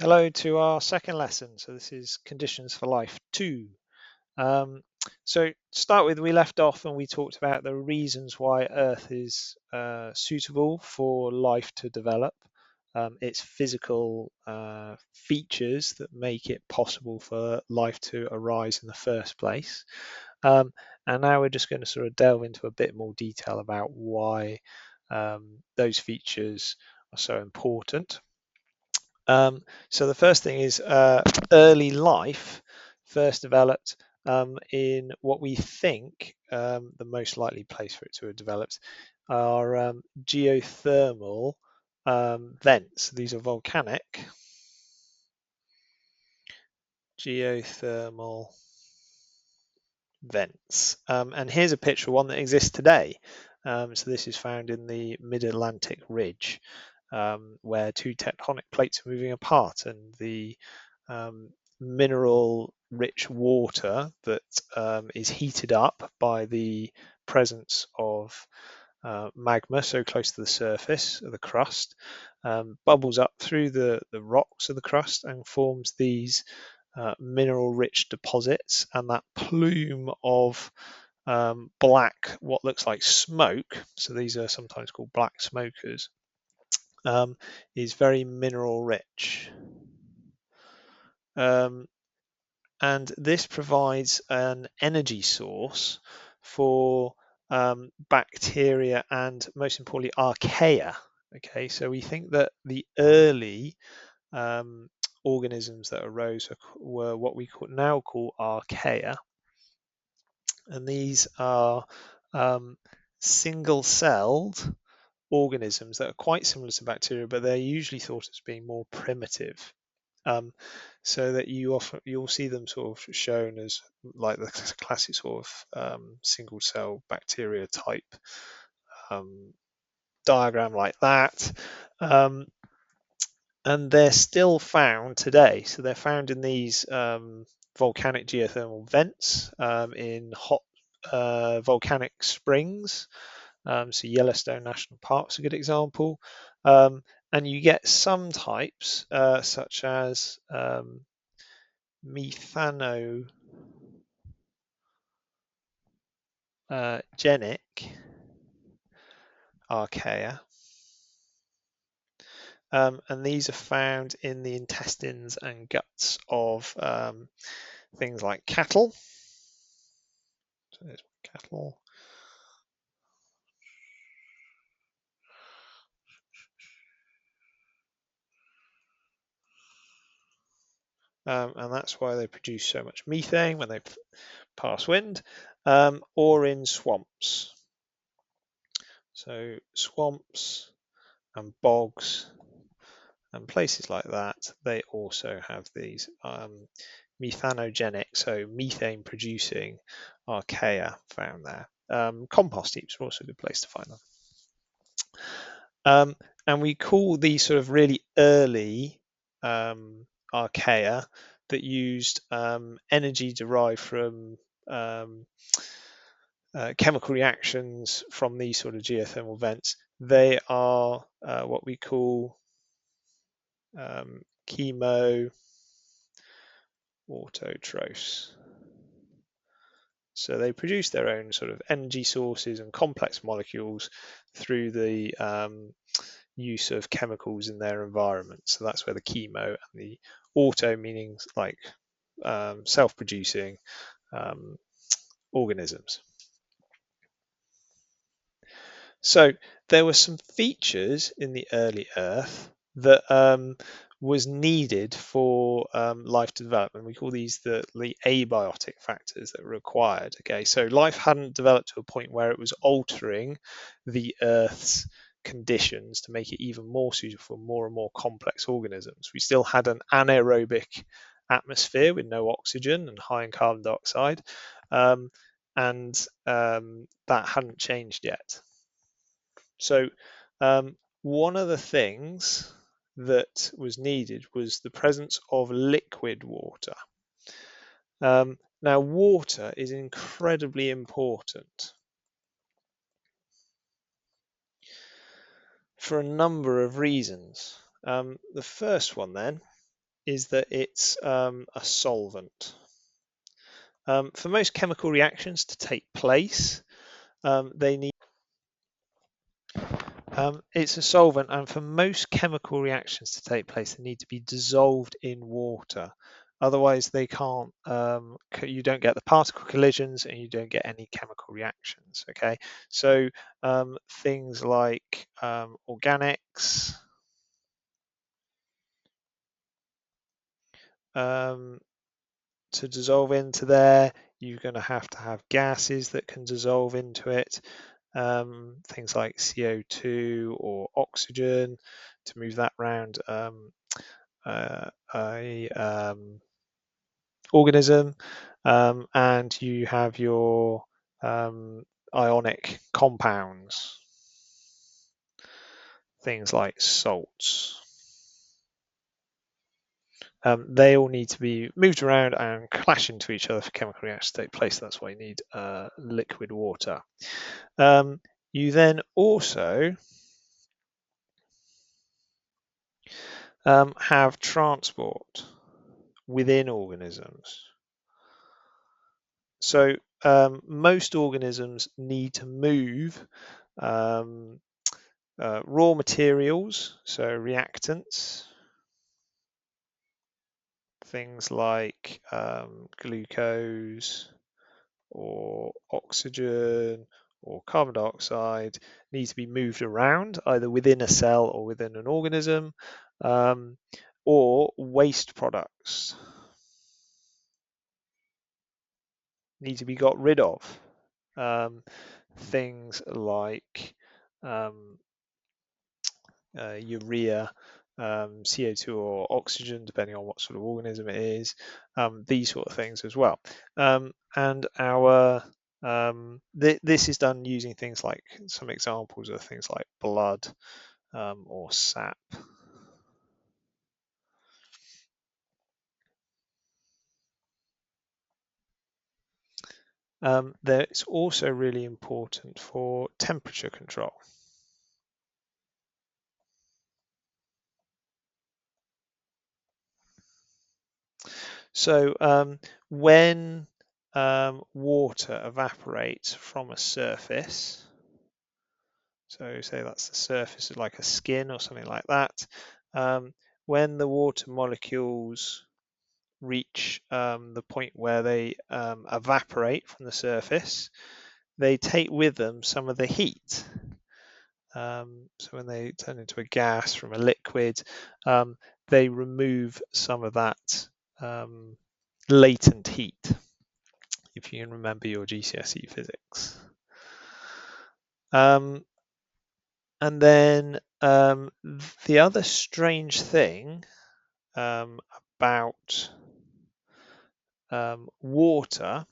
Hello to our second lesson. So this is Conditions for Life 2. So to start with, we left off and we talked about the reasons why Earth is suitable for life to develop, its physical features that make it possible for life to arise in the first place. And now we're just going to sort of delve into a bit more detail about why those features are so important. So the first thing is early life first developed in what we think the most likely place for it to have developed are geothermal vents. These are volcanic geothermal vents. And here's a picture of one that exists today. So this is found in the Mid-Atlantic Ridge, where two tectonic plates are moving apart, and the mineral-rich water that is heated up by the presence of magma so close to the surface of the crust bubbles up through the rocks of the crust and forms these mineral-rich deposits, and that plume of black, what looks like smoke, so these are sometimes called black smokers, is very mineral rich. And this provides an energy source for bacteria and, most importantly, archaea. Okay, so we think that the early organisms that arose were what we now call archaea, and these are single-celled organisms that are quite similar to bacteria, but they're usually thought as being more primitive. So that you'll see them sort of shown as like the classic sort of single cell bacteria type diagram like that. And they're still found today. So they're found in these volcanic geothermal vents in hot volcanic springs. So Yellowstone National Park is a good example. And you get some types, such as methanogenic archaea. And these are found in the intestines and guts of things like cattle. So there's cattle. And that's why they produce so much methane when they pass wind, or in swamps. So swamps and bogs and places like that, they also have these methanogenic, so methane producing archaea found there. Compost heaps are also a good place to find them. And we call these sort of really early archaea that used energy derived from chemical reactions from these sort of geothermal vents. They are what we call chemoautotrophs. So they produce their own sort of energy sources and complex molecules through the use of chemicals in their environment. So that's where the chemo and the auto, meaning like self-producing organisms. So there were some features in the early Earth that was needed for life to develop, and we call these the abiotic factors that were required. Okay, so life hadn't developed to a point where it was altering the Earth's conditions to make it even more suitable for more and more complex organisms. We still had an anaerobic atmosphere with no oxygen and high in carbon dioxide, and that hadn't changed yet. So one of the things that was needed was the presence of liquid water. Now, water is incredibly important for a number of reasons. The first one then is that it's a solvent. For most chemical reactions to take place, they need it's a solvent, and for most chemical reactions to take place, they need to be dissolved in water. Otherwise, they can't. You don't get the particle collisions, and you don't get any chemical reactions. Okay, so things like organics, to dissolve into there, you're going to have gases that can dissolve into it. Things like CO2 or oxygen to move that around a organism, and you have your ionic compounds, things like salts. They all need to be moved around and clash into each other for chemical reactions to take place. That's why you need liquid water. You then also have transport within organisms. So most organisms need to move raw materials, so reactants, things like glucose or oxygen or carbon dioxide, need to be moved around either within a cell or within an organism, or waste products need to be got rid of. Things like urea, CO2 or oxygen, depending on what sort of organism it is, these sort of things as well. And our this is done using things like some examples of things like blood or sap. It's also really important for temperature control. So when water evaporates from a surface, so say that's the surface of like a skin or something like that, when the water molecules reach the point where they evaporate from the surface, they take with them some of the heat. So when they turn into a gas from a liquid, they remove some of that latent heat, if you can remember your GCSE physics. And then the other strange thing about water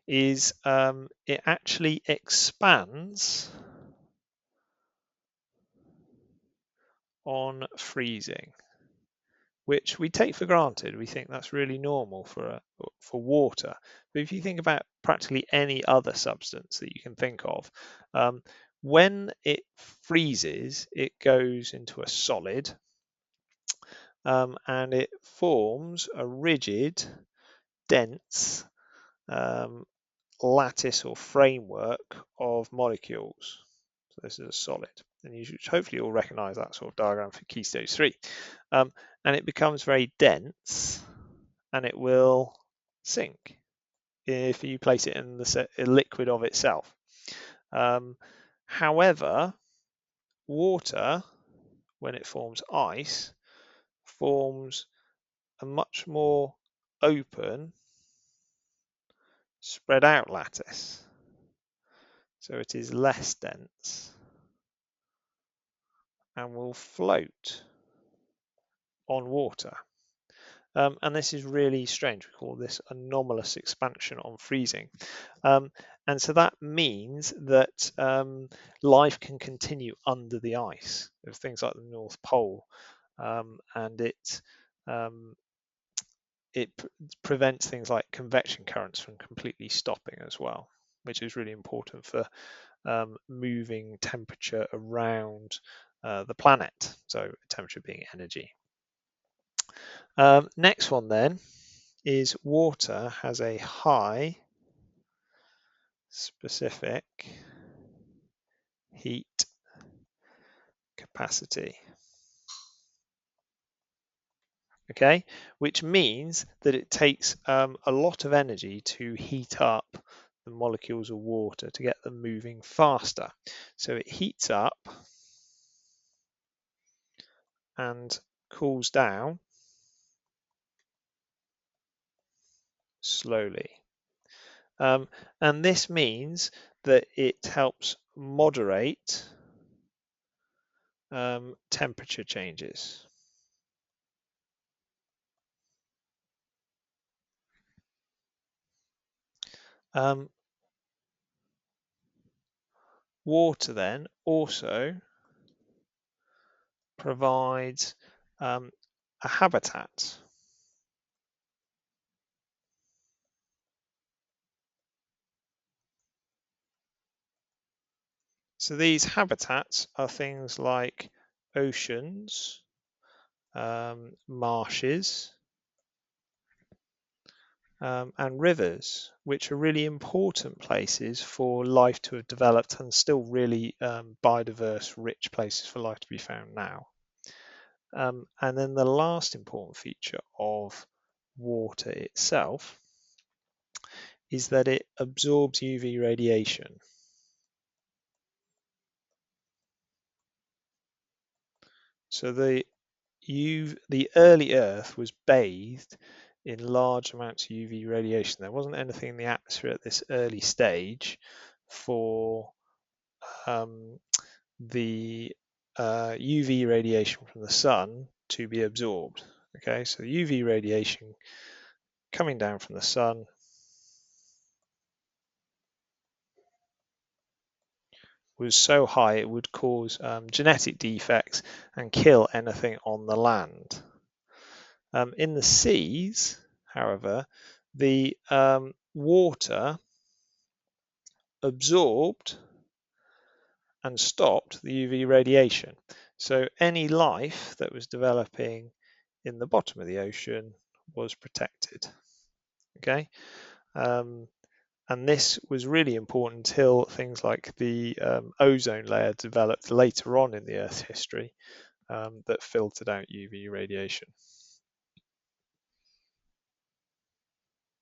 is it actually expands on freezing, which we take for granted. We think that's really normal for water. But if you think about practically any other substance that you can think of, when it freezes, it goes into a solid, and it forms a rigid, dense lattice or framework of molecules. So this is a solid, and you should hopefully all recognize that sort of diagram for key stage 3. And it becomes very dense, and it will sink if you place it in the liquid of itself. However, water, when it forms ice, forms a much more open, spread out lattice. So it is less dense and will float on water. And this is really strange. We call this anomalous expansion on freezing. And so that means that life can continue under the ice of things like the North Pole, and it prevents things like convection currents from completely stopping as well, which is really important for moving temperature around the planet, so temperature being energy. Next one then is water has a high specific heat capacity. Okay, which means that it takes a lot of energy to heat up the molecules of water to get them moving faster. So it heats up and cools down slowly. And this means that it helps moderate temperature changes. Water then also provides a habitat. So these habitats are things like oceans, marshes, and rivers, which are really important places for life to have developed and still really biodiverse, rich places for life to be found now. And then the last important feature of water itself is that it absorbs UV radiation. So the early Earth was bathed in large amounts of UV radiation. There wasn't anything in the atmosphere at this early stage for the UV radiation from the sun to be absorbed. Okay, so the UV radiation coming down from the sun was so high it would cause genetic defects and kill anything on the land. In the seas, however, the water absorbed and stopped the UV radiation. So any life that was developing in the bottom of the ocean was protected. Okay, and this was really important until things like the ozone layer developed later on in the Earth's history that filtered out UV radiation.